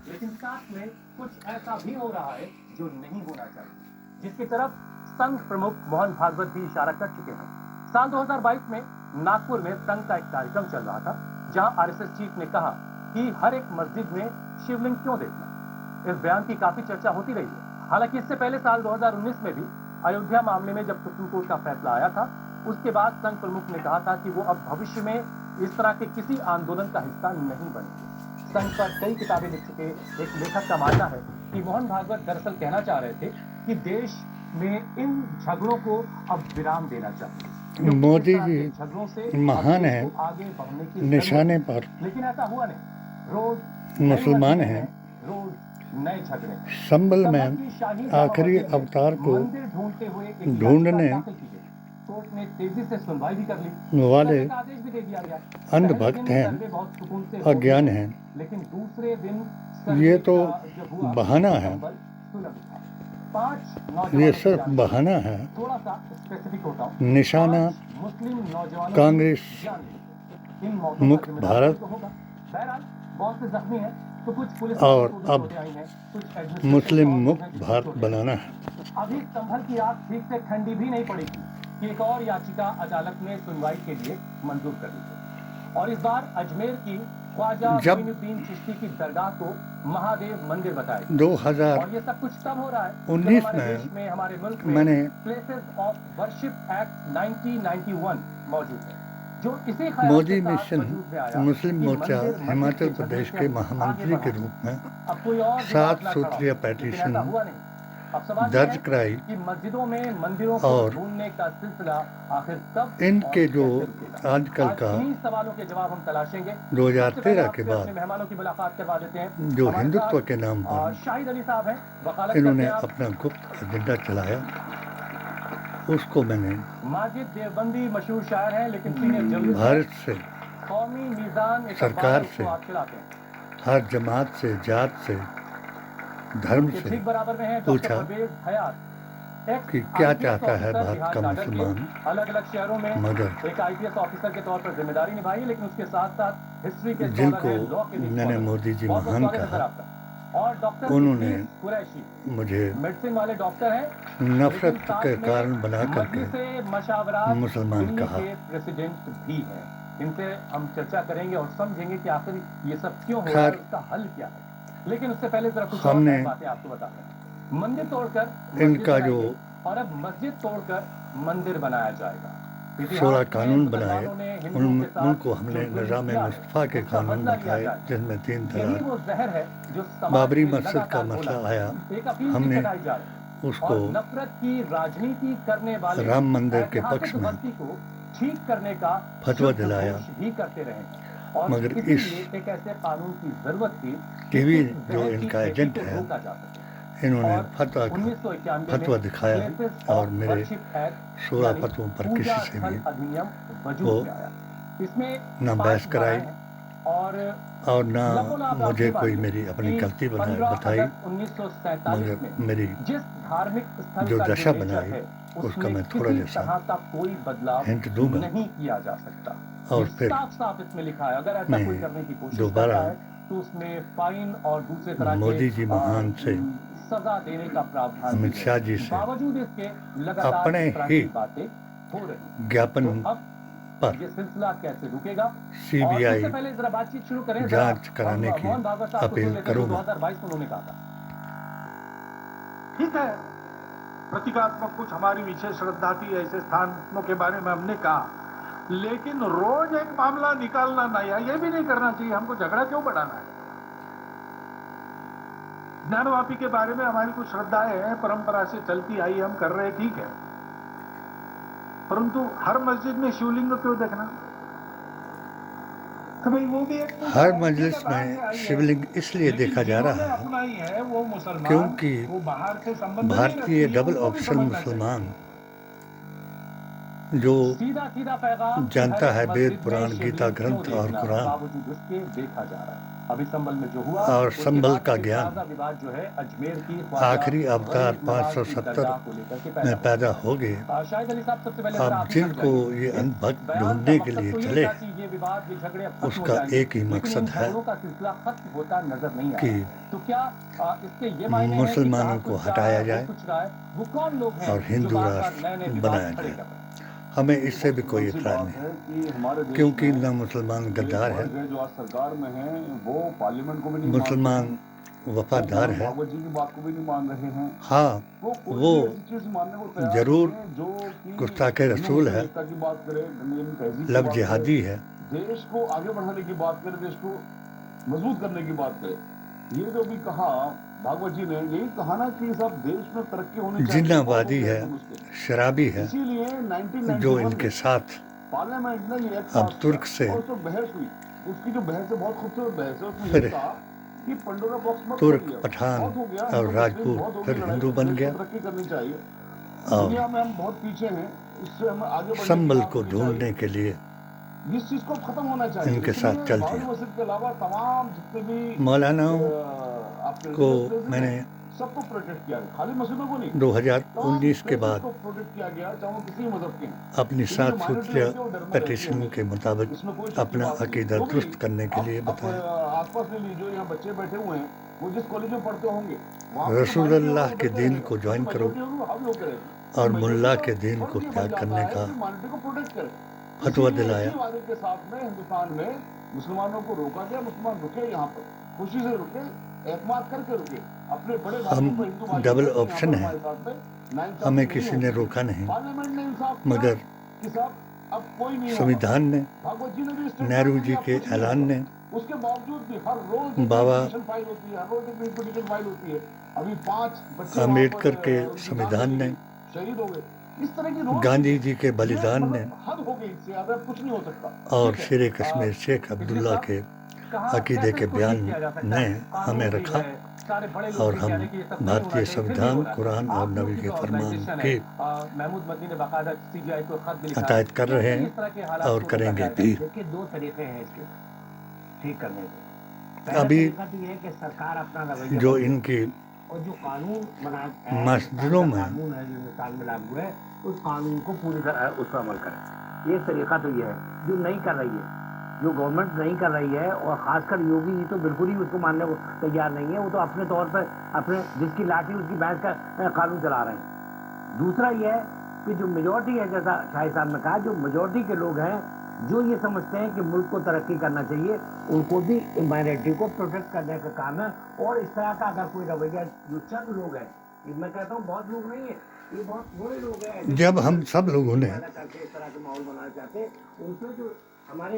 लेकिन साथ में कुछ ऐसा भी हो रहा है जो नहीं होना चाहिए, जिसकी तरफ संघ प्रमुख मोहन भागवत भी इशारा कर चुके हैं। साल 2022 में नागपुर में संघ का एक कार्यक्रम चल रहा था, जहां आरएसएस चीफ ने कहा कि हर एक मस्जिद में शिवलिंग क्यों देखना। इस बयान की काफी चर्चा होती रही है। हालांकि इससे पहले साल 2019 में भी अयोध्या मामले में जब सुप्रीम कोर्ट का फैसला आया था, उसके बाद संघ प्रमुख ने कहा था कि वो अब भविष्य में इस तरह के किसी आंदोलन का हिस्सा नहीं बनेंगे। संघ पर कई किताबें लिख चुके एक लेखक का मानना है कि मोहन भागवत दरअसल कहना चाह रहे थे कि देश में इन झगड़ों को अब विराम देना चाहिए। मोदी जी महान है, आगे बढ़ने की निशाने पर लेकिन ऐसा हुआ नहीं। रोज मुसलमान हैं। रोज नए झगड़े। संभल में आखिरी अवतार को ढूंढने कोर्ट ने तेजी से सुनवाई भी कर ली, वाले आदेश भी दे दिया गया। अंधभक्त हैं, अज्ञान हैं। लेकिन दूसरे दिन ये तो बहाना है, ये सिर्फ बहाना है। थोड़ा सा स्पेसिफिक होता हूं। निशाना मुस्लिम नौजवानों कांग्रेस मुक्त भारत बहरहाल बहुत से जख्मी हैं, तो कुछ पुलिस और अब मुस्लिम मुक्त भारत बनाना है। अभी संभल की आग ठीक से ठंडी भी नहीं पड़ी थी कि एक और याचिका अदालत ने सुनवाई के लिए मंजूर कर दी थी। और इस बार अजमेर की ख्वाजा मोइनुद्दीन चिश्ती की दरगाह को महादेव मंदिर बताया। 2019 और ये सब कुछ तब हो रहा है में हमारे मुल्क में मैंने प्लेसेस ऑफ वर्शिप एक्ट 1991 मौजूद है, जो इसी मोदी मिशन मुस्लिम मोर्चा हिमाचल प्रदेश के महामंत्री के रूप में 7 सूत्रीय पेटिशन दर्ज कराई मस्जिदों में मंदिरों को ढूंढने का सिलसिला आखिर कब। इनके जो आजकल का सवालों के जवाब हम तलाशेंगे। 2013 के बाद मेहमानों की मुलाकात करवा देते हैं। जो हिंदुत्व के नाम पर शाहिद अली साहब हैं, इन्होंने अपना गुप्त एजेंडा चलाया, उसको मैंने माजिद देवबंदी मशहूर शायर हैं, लेकिन भारत से, कौमी मीज़ान सरकार से, हर जमात से, जात से, धर्म से पूछा कि क्या चाहता है भारत का मुसलमान। अलग-अलग शहरों में मगर एक आईपीएस ऑफिसर के तौर पर जिम्मेदारी निभाई, लेकिन उसके साथ हिस्ट्री के जिनको मैंने मोदी जी महान कहा, और डॉक्टर उन्होंने कुरैशी मुझे मेडिसिन वाले डॉक्टर हैं, नफरत के कारण बना करके मुसलमान कहा। प्रेसिडेंट भी हैं। इनसे हम चर्चा करेंगे और समझेंगे कि आखिर ये सब क्यों हो रहा है, इसका हल क्या है। लेकिन उससे पहले जरा कुछ हमने बातें आपको बताते हैं। मंदिर तोड़कर इनका जो और अब मस्जिद तोड़कर मंदिर बनाया जाएगा। 16 कानून बनाए, उनको हमने निज़ाम मुस्तफ़ा के कानून बताए, जिसमें 3 तलाक। बाबरी मस्जिद का मसला आया, हमने उसको नफरत की राजनीति करने वाले राम मंदिर के पक्ष में ठीक करने का फतवा दिलाया। भी करते रहे। और मगर इस एक ऐसे कानून की जरूरत थी टीवी जो इनका एजेंट है, इन्होंने फतवा दिखाया और मेरे 16 फतवों पर किसी से भी वो न बहस कराई और न मुझे कोई मेरी अपनी गलती बताई। मगर मेरी जो दशा बनाई उसका मैं थोड़ा जैसा हिंट दूंगा नहीं किया जा सकता। और फिर साफ इसमें लिखा है, अगर ऐसा कोई करने की कोशिश दोबारा तो उसमें फाइन और दूसरे तरह मोदी जी महान से, सजा देने का प्रावधान अमित शाह जी से बावजूद इसके लगातार अपने ही बातें हो रही। ज्ञापन पर ये सिलसिला कैसे रुकेगा, सीबीआई पहले जरा बातचीत शुरू करें, जांच कराने की अपील करूंगा। 2022 में उन्होंने कहा था, ठीक है, प्रतीकात्मक कुछ हमारी विशेष श्रद्धा की ऐसे स्थानों के बारे में हमने कहा, लेकिन रोज एक मामला निकालना नया ये भी नहीं करना चाहिए। हमको झगड़ा क्यों बढ़ाना है। ज्ञानवापी के बारे में हमारी कुछ श्रद्धाएं हैं, परंपरा से चलती आई, हम कर रहे, ठीक है, परंतु हर मस्जिद में शिवलिंग क्यों देखना। तो भाई वो भी एक हर मजलिस में शिवलिंग इसलिए देखा जा रहा है क्योंकि भारतीय डबल ऑप्शन मुसलमान जो जानता है वेद पुराण गीता ग्रंथ और कुरान, देखा जा रहा है अभी संभल में जो हुआ और संभल का ज्ञान विवाद जो है अजमेर की आखिरी अवतार 570 में पैदा हो गए। शायद अली साहब सबसे पहले अब जिनको ये अंधभक्त ढूंढने के लिए चले, उसका एक ही मकसद है कि मुसलमानों को हटाया जाए और हिंदू राष्ट्र बनाया जाए। हमें इससे भी कोई इतराज़ नहीं, क्योंकि न मुसलमान गद्दार है, मुसलमान वफादार है। हाँ, वो जरूर गुस्ताखे रसूल है, लब जिहादी है। देश को आगे बढ़ाने की बात करें, देश को मजबूत करने की बात करें, ये जो भी कहा भागवत जी ने, यही कहा ना कि सब देश में तरक्की होनी चाहिए। जिन्नावादी है, शराबी है, इसीलिए 1991 जो इनके साथ पार्लियामेंट ने ये अब तुर्क से तो बहस हुई, उसकी जो बहस है बहुत खूबसूरत बहस है। उसमें फिर ये कहा कि पंडोरा बॉक्स मत तुर्क, खोलिए, पठान बहुत हो गया, और राजपूत फिर हिंदू बन गया। तरक्की करनी चाहिए, और दुनिया में हम बहुत पीछे हैं, इससे हम आगे बढ़ने संभल की को बात ढूंढने के लिए इस चीज को खत्म होना चाहिए। इनके साथ चल दिया। मस्जिद के अलावा तमाम जितने भी मौलाना को मैंने सबको प्रोटेक्ट किया, खाली मस्जिदों को नहीं, 2019 के बाद प्रोटेक्ट किया गया, चाहे वो किसी मजहब के हैं। अपनी 7 सूत्रीय पेटिशन के मुताबिक अपना अकीदा दुरुस्त करने के लिए बताया। आसपास में जो यहाँ बच्चे बैठे हुए हैं, वो जिस कॉलेज में पढ़ते होंगे, रसूलुल्लाह के दीन को ज्वाइन करो और मुल्ला के दीन को त्याग करने का फतवा दिलाया। के साथ में हिंदुस्तान में मुसलमानों को रोका गया, मुसलमान रुके यहाँ पर, खुशी से रुके, एतमाद करके रुके, अपने बड़े हम डबल ऑप्शन है, हमें किसी ने रोका नहीं, मगर संविधान ने, नेहरू जी के ऐलान ने, उसके बावजूद भी हर रोज बाबा फाइल होती है, हर रोज एक पिटीशन फाइल होती है। अभी 5 बच्चे अम्बेडकर के संविधान ने, शहीद हो गए। इस तरह की गांधी जी के बलिदान ने हद हो गई, इससे ज्यादा कुछ नहीं हो सकता। और शेर कश्मीर शेख अब्दुल्ला के अकीदे के बयान ने हमें रखा और हम भारतीय संविधान, कुरान और नबी के फरमान की अतायत कर रहे हैं और करेंगे भी। 2 तरीके हैं इसके ठीक करने के। अभी सरकार अपना रवैया जो इनकी और जो कानून बना मस्जिदों में कानून है जो हिंदुस्तान में लागू है, उस कानून को पूरी तरह उस पर अमल करें। एक तरीका तो ये है जो नहीं कर रही है, जो गवर्नमेंट नहीं कर रही है, और खासकर योगी जी तो बिल्कुल ही उसको मानने को तैयार नहीं है। वो तो अपने तौर पर अपने जिसकी लाठी उसकी भैंस का कानून चला रहे हैं। दूसरा ये है कि जो मेजोरिटी है, जैसा शाहिद साहब ने कहा, जो मेजोरिटी के लोग हैं जो ये समझते हैं कि मुल्क को तरक्की करना चाहिए, उनको भी माइनॉरिटी को प्रोटेक्ट करने का काम है। और इस तरह का अगर कोई रवैया, जो चंद लोग हैं, मैं कहता हूँ बहुत लोग नहीं है, ये बहुत थोड़े लोग हैं, जब हम सब लोगों ने इस तरह का माहौल बनाना चाहते हैं, उनसे जो हमारे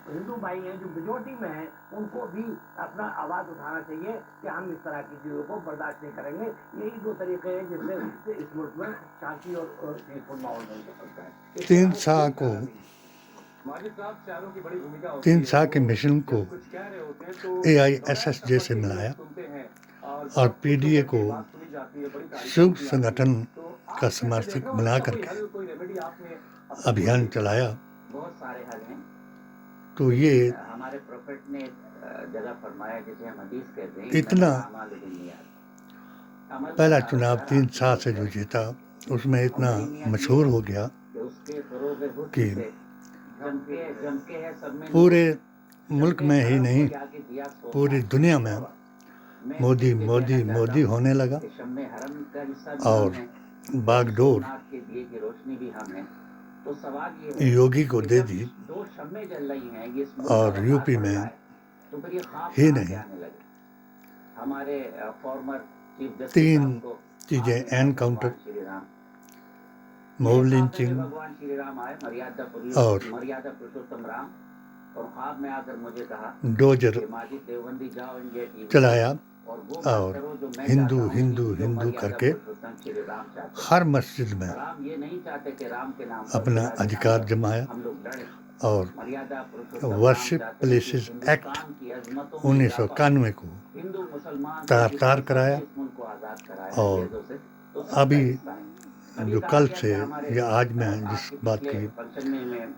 हिंदू भाई हैं जो मेजोरिटी में हैं, उनको भी अपना आवाज़ उठाना चाहिए कि हम इस तरह की चीज़ों को बर्दाश्त नहीं करेंगे। यही 2 तरीके हैं जिससे इस मुल्क में शांति और पीसफुल माहौल बन सकता है। 3 शाह को 3 शाह के मिशन को AISSJ से मिलाया और PDA को शिव संगठन का समर्थक बना करके अभियान चलाया। बहुत सारे हल हैं। तो ये हमारे प्रोफेट ने जगह फरमाया, जिसे हम हदीस कहते हैं, इतना पहला चुनाव 3 शाह से जो जीता, उसमें इतना मशहूर हो गया कि पूरे मुल्क में ही नहीं, पूरी दुनिया में मोदी मोदी मोदी होने लगा और बागडोर योगी को दे दी। और यूपी में ही नहीं, 3 चीजें एनकाउंटर, मॉब लिंचिंग और डोजर चलाया और हिंदू हिंदू हिंदू करके हर मस्जिद में अपना अधिकार जमाया और वर्शिप प्लेसेस एक्ट 1991 को तार कराया। और अभी जो कल से या आज मैं जिस बात की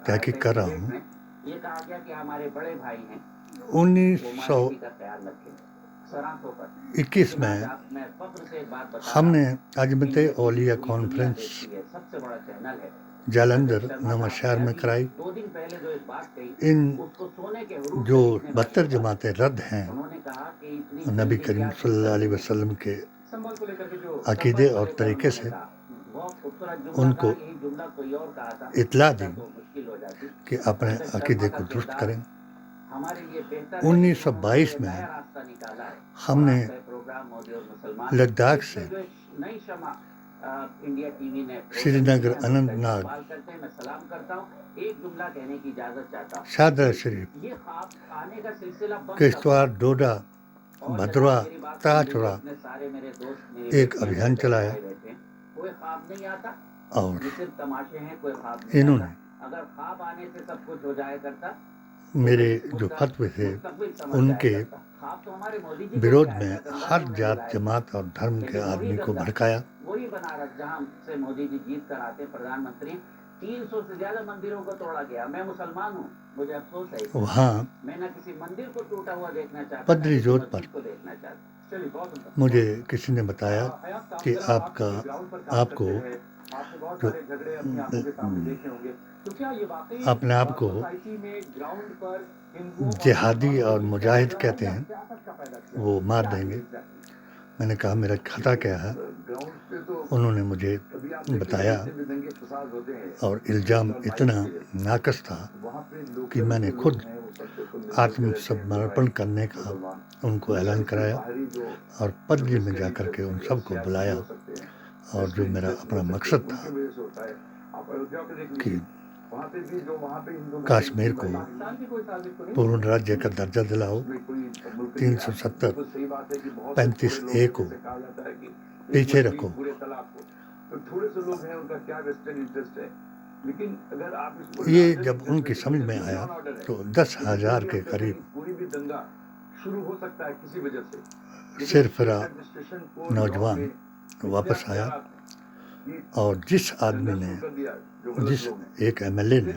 तहकीक कर रहा हूँ, ये कहा गया कि हमारे बड़े भाई हैं 1921 में हमने अजमत औलिया कॉन्फ्रेंस जालंधर नवांशहर में कराई। इन जो 72 जमातें रद्द हैं नबी करीम सल्लल्लाहु अलैहि वसल्लम के अकीदे और तरीके से, उनको इत्ला दी कि अपने अकीदे को दुरुस्त करें। 1922 में हमने लद्दाख से श्रीनगर अनंतनाग शाहदरा शरीफ किश्तवाड़ डोडा भद्रवा ताचौरा एक अभियान चलाया और इन्होंने मेरे जो फतवे थे उनके विरोध में हर जात जमात और धर्म के आदमी को भड़काया। वही बनारस जहां से मोदी जी जीत कर आते प्रधानमंत्री, 300 से ज्यादा मंदिरों को तोड़ा गया। मैं मुसलमान हूँ, मुझे अफसोस है, वहाँ मैं न किसी मंदिर को टूटा हुआ देखना चाहता, पदरी जोत पर मुझे किसी ने बताया कि आपको जो अपने आप को जिहादी और मुजाहिद कहते हैं वो मार देंगे। मैंने कहा मेरा खता क्या है? उन्होंने मुझे बताया और इल्ज़ाम इतना नाकस था कि मैंने खुद आत्मसमर्पण करने का उनको ऐलान कराया और पदरी में जाकर के उन सबको बुलाया और जो मेरा अपना मकसद था कि कश्मीर को पूर्ण राज्य का दर्जा दिलाओ, 370 35A को पीछे रखो। ये जब उनकी समझ में आया तो 10,000 के करीब सिरफिरा नौजवान वापस आया और जिस एक MLA ने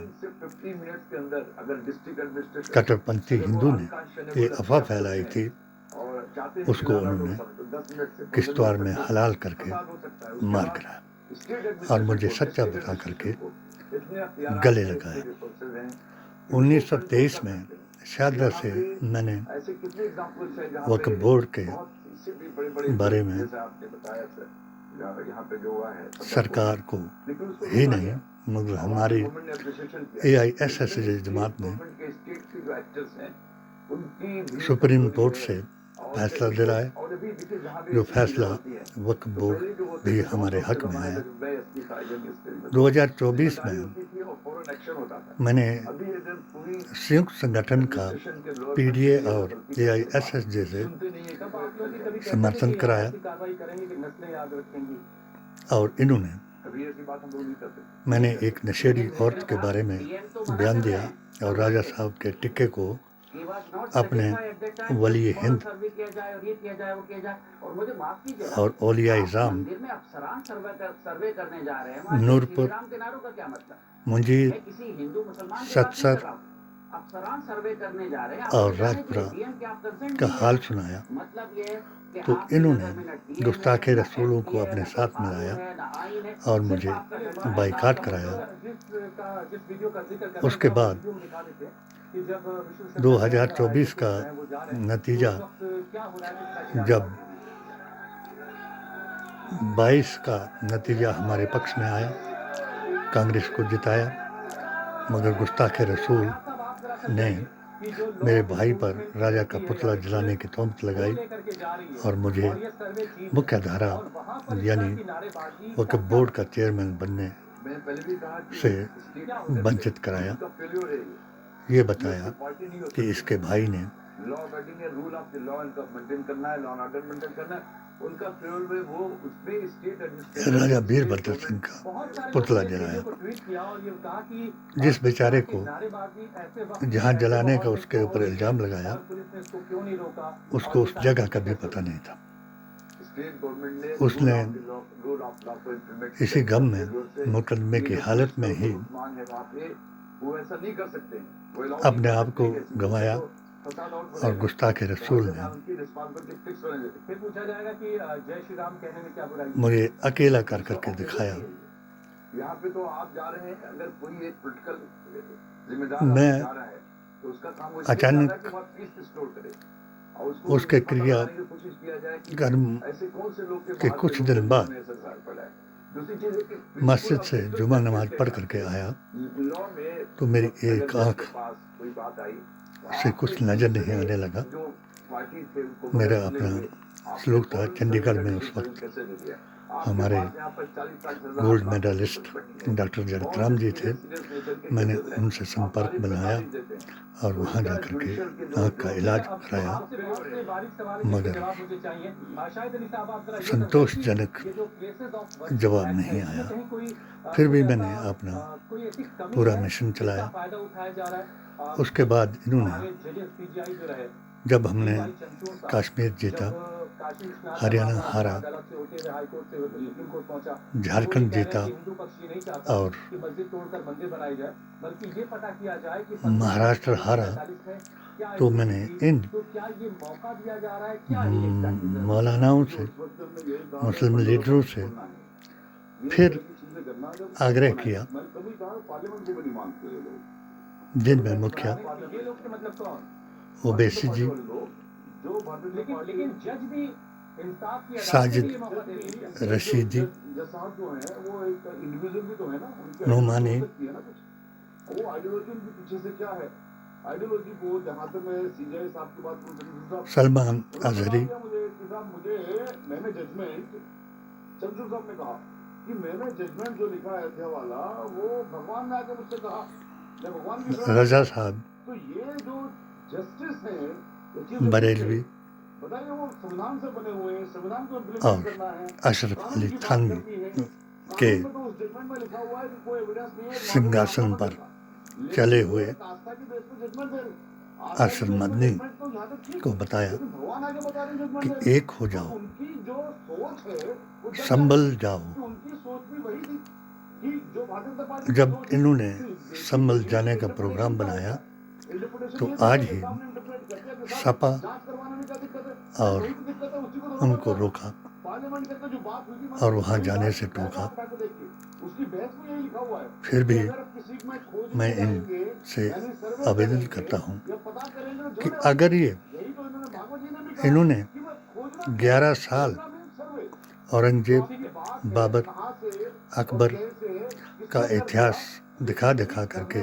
कट्टरपंथी हिंदू ने ये अफवाह फैलाई थी, उसको उन्होंने किश्तवाड़ में हलाल करके मार गिराया और मुझे सच्चा बता करके गले लगाया। 1923 में शाहदरा से मैंने वक्फ बोर्ड के बारे में सरकार को ही नहीं मगर हमारी AISS जमात ने सुप्रीम कोर्ट से फैसला दिलाया, जो फैसला वक्फ बोर्ड भी हमारे हक में आया। 2024 में मैंने संयुक्त संगठन का PDA और AISS जैसे समर्थन कराया और इन्होंने मैंने एक नशेड़ी औरत के बारे में बयान दिया और राजा साहब के टिक्के को अपने वली हिंद और औलिया इज़ाम नूरपुर मुंजीर सतसर और राजपुरा का हाल सुनाया तो इन्होंने गुस्ताखे रसूलों को अपने साथ मिलाया और मुझे बाइकाट कराया। उसके बाद 2024 का नतीजा जब 22 का नतीजा हमारे पक्ष में आया, कांग्रेस को जिताया, मगर गुस्ताखे रसूल ने मेरे भाई पर राजा का पुतला जलाने की तोहमत लगाई और मुझे मुख्य धारा यानी वक्फ बोर्ड का चेयरमैन बनने से वंचित कराया। ये बताया कि इसके भाई ने राजा वीरभद्र सिंह का पुतला जलाया। जिस बेचारे को जहाँ जलाने का उसके ऊपर इल्जाम लगाया उसको उस जगह का भी पता नहीं था। उसने इसी गम में मुकदमे की हालत में ही अपने आप को गंवाया और गुस्ताख रसूल ने फिर पूछा जाएगा कि जय श्री राम कहने में क्या बुराई? मुझे अकेला कर करके दिखाया। यहाँ पे तो आप जा रहे हैं, अगर कोई एक पॉलिटिकल जिम्मेदार मैं जा रहा है तो उसका काम वो अचानक कि वहाँ पीस रिस्टोर करे और उसको उसके क्रिया बनाने की कोशिश किया जाए कि कर्म ऐसे कौन से लोग के बाहर कुछ से दिन लोग बाद में असर पड़ा है। दूसरी चीज है कि मस्जिद से जुमा नमाज पढ़ करके आया लॉ में तो मेरी एक अगर आंख के पास कोई बात आई से कुछ नजर नहीं आने लगा। जो पार्टी थे उनको मेरा बदलने अपना हुए, सलूक था। आपने चंडीगढ़ में कौन उस सा वक्त कैसे दे दिया? आपके हमारे पास यहाँ पर 40-50,000 गोल्ड आपका मेडलिस्ट बनी है। डॉक्टर जगतराम जी थे। मैंने उनसे संपर्क बनाया और वहाँ जा कर के आँख का इलाज कराया, मगर संतोषजनक जवाब नहीं आया। फिर भी मैंने अपना पूरा मिशन चलाया। उसके बाद इन्होंने, जब हमने कश्मीर जीता, हरियाणा हारा, झारखंड जीता और महाराष्ट्र हारा, तो मैंने इन मौलानाओं से, मुस्लिम लीडरों से फिर आग्रह किया, जिनमें मुखिया ओवैसी जी, साजिद रशीदी, नोमानी, वो आइडियोलॉजी उनके पीछे से क्या है? आइडियोलॉजी को जहाँ तक मैं सीजे साहब की बात पूछ, सलमान अजहरी, मैंने जजमेंट चंद्र साहब ने कहा कि मैंने जजमेंट जो लिखा है अयोध्या वाला, वो भगवान ने आके मुझसे कहा, मैं भगवान की रजा साहब, तो ये जो जस्टिस है बरेलवी, बताइए वो संविधान से बने हुए हैं, संविधान को और अशरफ अली थानवी के सिंहासन पर चले हुए अरशद मदनी को बताया कि एक हो जाओ, संभल जाओ। जब इन्होंने संभल जाने का प्रोग्राम बनाया तो आज ही सपा और उनको रोका और वहाँ जाने से टोका। फिर भी मैं इनसे आवेदन करता हूँ कि अगर ये इन्होंने 11 साल औरंगजेब, बाबर, अकबर का इतिहास दिखा दिखा करके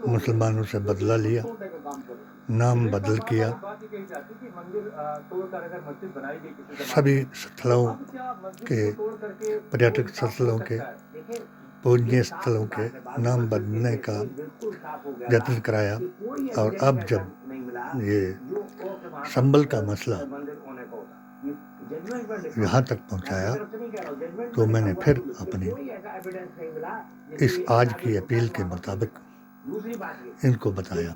मुसलमानों से बदला लिया, नाम बदल किया, सभी स्थलों के, पर्यटक स्थलों के, पूजनीय स्थलों के नाम बदलने का यत्न कराया। और अब जब ये संभल का मसला यहाँ तक पहुँचाया तो मैंने फिर अपनी इस आज की अपील के मुताबिक इनको बताया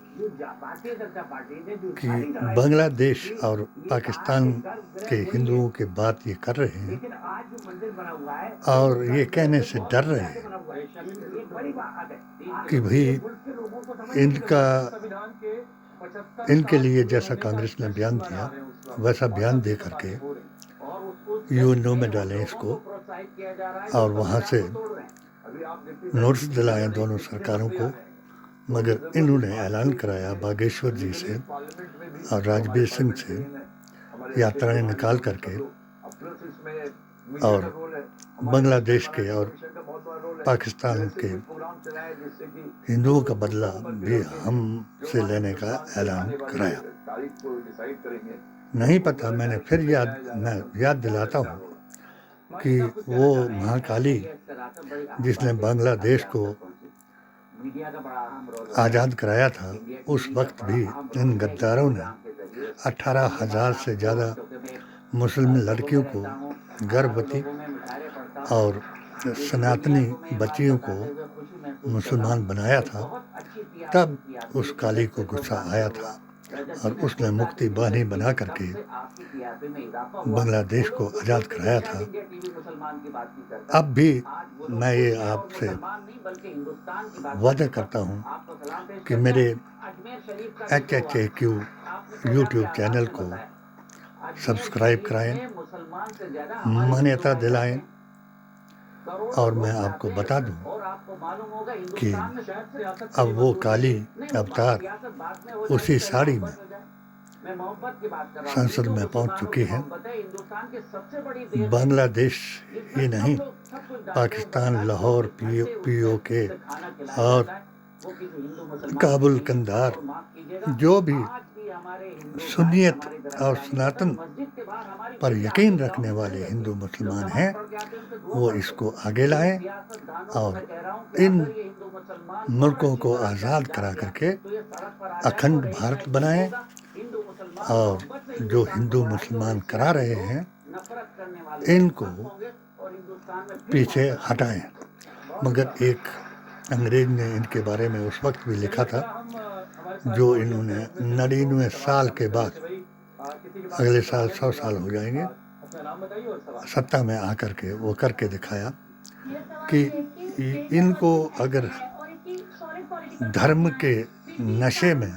कि बांग्लादेश और पाकिस्तान के हिंदुओं की बात ये कर रहे हैं और ये कहने से डर रहे हैं कि भाई इनके लिए जैसा कांग्रेस ने बयान दिया वैसा बयान दे करके यूएनओ में डालें इसको और वहाँ से नोटिस दिलाएं दोनों सरकारों को। मगर इन्होंने ऐलान कराया बागेश्वर जी से और राजवीर सिंह से यात्राएं निकाल करके और बांग्लादेश के और पाकिस्तान के हिंदुओं का बदला भी हमसे लेने का ऐलान कराया। नहीं पता, मैंने फिर याद दिलाता हूँ कि वो महाकाली जिसने बांग्लादेश को आज़ाद कराया था, उस वक्त भी इन गद्दारों ने 18,000 से ज़्यादा मुस्लिम लड़कियों को, गर्भवती और सनातनी बच्चियों को मुसलमान बनाया था। तब उस काली को गुस्सा आया था और उसने मुक्ति बानी बना करके बांग्लादेश को आज़ाद कराया था। अब भी मैं ये आपसे वादा करता हूँ कि मेरे HHAQ यूट्यूब चैनल को सब्सक्राइब कराएं, मान्यता दिलाएं, और मैं आपको बता दूं कि अब वो काली अवतार उसी साड़ी में संसद में पहुंच चुकी है। बांग्लादेश ही नहीं, पाकिस्तान, लाहौर, POK और काबुल, कंधार, जो भी सुन्नियत और सनातन पर यकीन रखने वाले हिंदू मुसलमान हैं, वो इसको आगे लाएं और इन मुल्कों को आज़ाद करा करके अखंड भारत बनाएं, और जो हिंदू मुसलमान करा रहे हैं इनको पीछे हटाएं। मगर एक अंग्रेज ने इनके बारे में उस वक्त भी लिखा था, जो इन्होंने 99 साल के बाद, अगले साल 100 साल हो जाएंगे, सत्ता में आकर के वो करके दिखाया कि इनको अगर धर्म के नशे में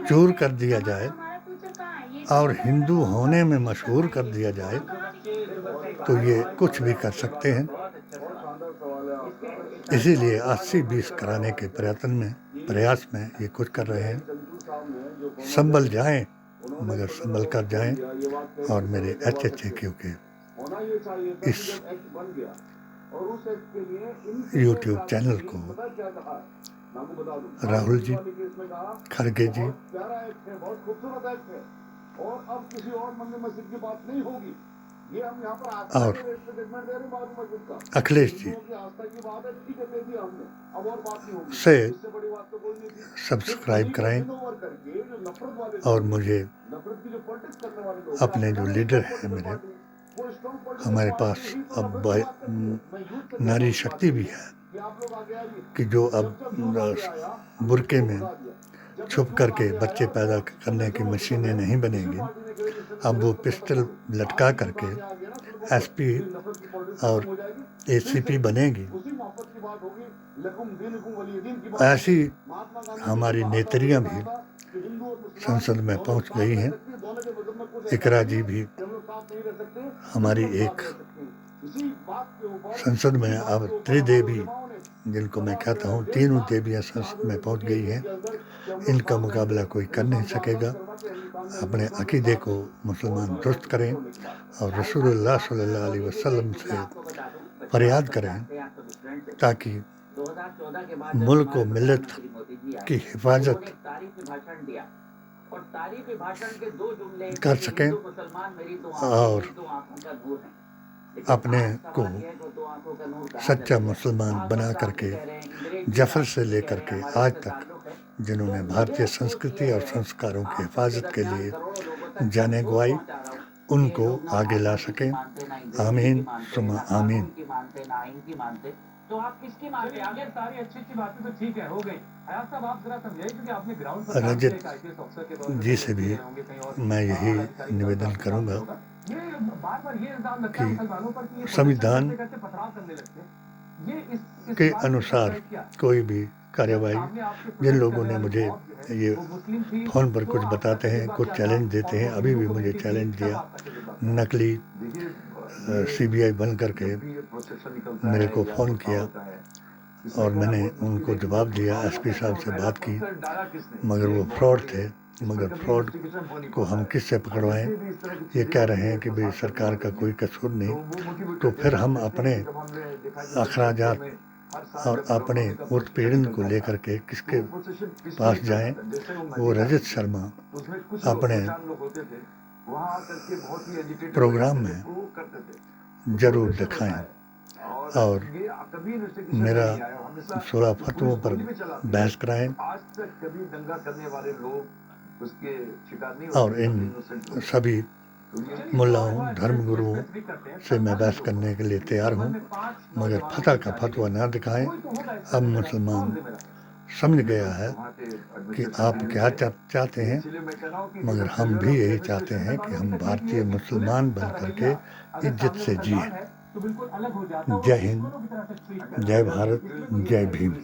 चूर कर दिया जाए और हिंदू होने में मशहूर कर दिया जाए तो ये कुछ भी कर सकते हैं। इसीलिए 80-20 कराने के प्रयास में ये कुछ कर रहे हैं। संभल जाएं, मगर संभल कर जाएं, और मेरे HHAQ के इस यूट्यूब चैनल को राहुल जी, खड़गे जी और अखिलेश जी से सब्सक्राइब कराएं, और मुझे अपने जो लीडर हैं मेरे, हमारे पास अब नारी शक्ति भी है कि जो अब बुर्के में छुप करके बच्चे पैदा करने की मशीनें नहीं बनेंगी, अब वो पिस्टल लटका करके SP और ACP बनेगी। ऐसी हमारी नेत्रियां भी संसद में पहुंच गई हैं। इकरा जी भी हमारी एक संसद में अब त्रिदेवी, जिनको मैं कहता हूँ तीनों देवियाँ संसद में पहुंच गई हैं। इनका मुकाबला कोई कर नहीं सकेगा। अपने अकीदे को मुसलमान दुरुस्त करें और रसूलुल्लाह सल्लल्लाहु अलैहि वसल्लम से फरियाद करें ताकि मुल्क व मिल्लत की हिफाजत कर सकें और अपने को सच्चा मुसलमान बना करके जफर से लेकर के आज तक जिन्होंने भारतीय संस्कृति और संस्कारों की हिफाजत के लिए जाने गंवाई, उनको आगे ला सकें। आमीन सुमा आमीन। तो आप किसकी मानते हैं? अगर सारी अच्छी बातें तो ठीक है, हो गई। आयात साहब, आप जरा समझाइए, क्योंकि आपने ग्राउंड पर रजत जी से भी मैं यही निवेदन करूंगा कि संविधान के अनुसार कोई भी कार्यवाही, जिन लोगों ने मुझे ये फ़ोन पर कुछ बताते हैं, कुछ चैलेंज देते हैं, अभी भी मुझे चैलेंज दिया, नकली CBI बन करके मेरे को फ़ोन किया और मैंने उनको जवाब दिया, SP साहब से बात की, मगर वो फ्रॉड थे। मगर फ्रॉड को हम किससे पकड़वाएं? ये कह रहे हैं कि भाई सरकार का कोई कसूर नहीं, तो फिर हम अपने अखराजात और अपने उत्पीड़न को लेकर के किसके पास जाएं? वो रजत शर्मा अपने प्रोग्राम में जरूर दिखाएं और मेरा 16 फतवों पर बहस कराएं और इन सभी मुल्लाओं, धर्मगुरुओं से मैं बहस करने के लिए तैयार हूँ, मगर फतवा का फतवा ना दिखाएं। अब मुसलमान समझ गया है कि आप क्या चाहते हैं, मगर हम भी यही चाहते हैं कि हम भारतीय मुसलमान बन करके इज्जत से जिए। जय हिंद, जय भारत, जय भीम।